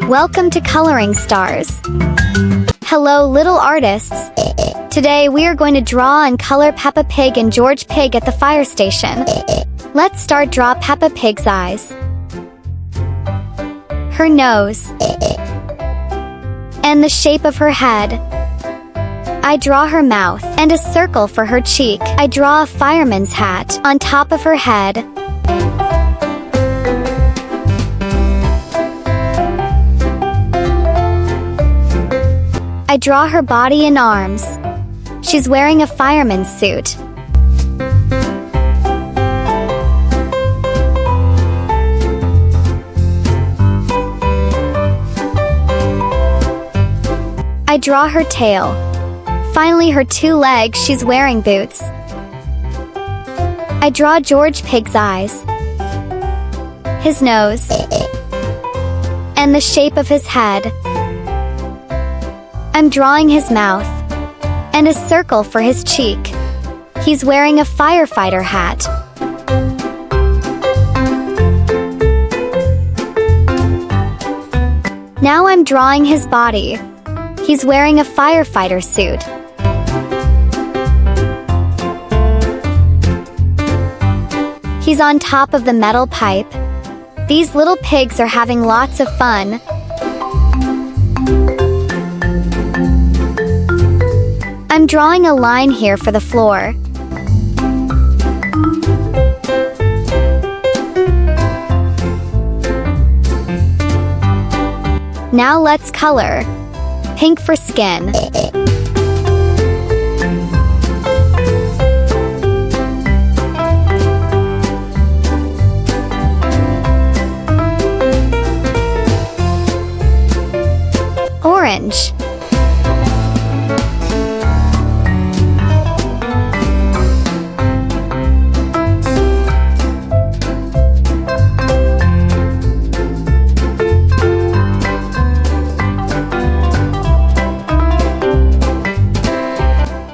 Welcome to Coloring Stars. Hello, little artists. Today we are going to draw and color Peppa Pig and George Pig at the fire station. Let's start. Draw Peppa Pig's eyes, her nose, and the shape of her head. I draw her mouth and a circle for her cheek. I draw a fireman's hat on top of her head. I draw her body and arms. She's wearing a fireman's suit. I draw her tail. Finally, her two legs. She's wearing boots. I draw George Pig's eyes, his nose, and the shape of his head. I'm drawing his mouth and a circle for his cheek. He's wearing a firefighter hat. Now I'm drawing his body. He's wearing a firefighter suit. He's on top of the metal pipe. These little pigs are having lots of fun. I'm drawing a line here for the floor. Now let's color. Pink for skin. Orange.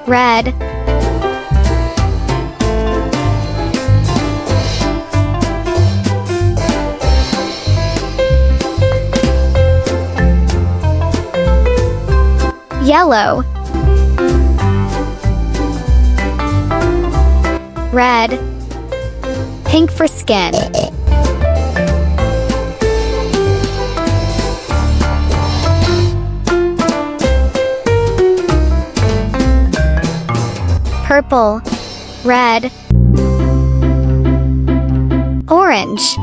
Red. Yellow. Red. Pink for skin. Purple, red, orange.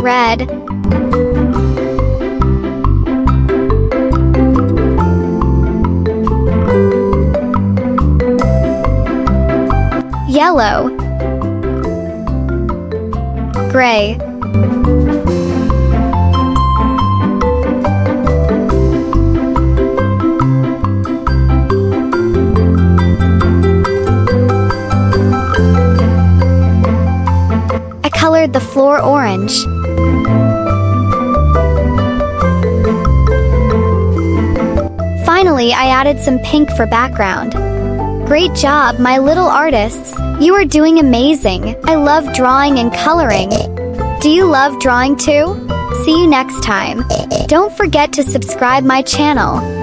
Red, yellow, gray, colored the floor orange. Finally, I added some pink for background. Great job, my little artists. You are doing amazing. I love drawing and coloring. Do you love drawing too? See you next time. Don't forget to subscribe my channel.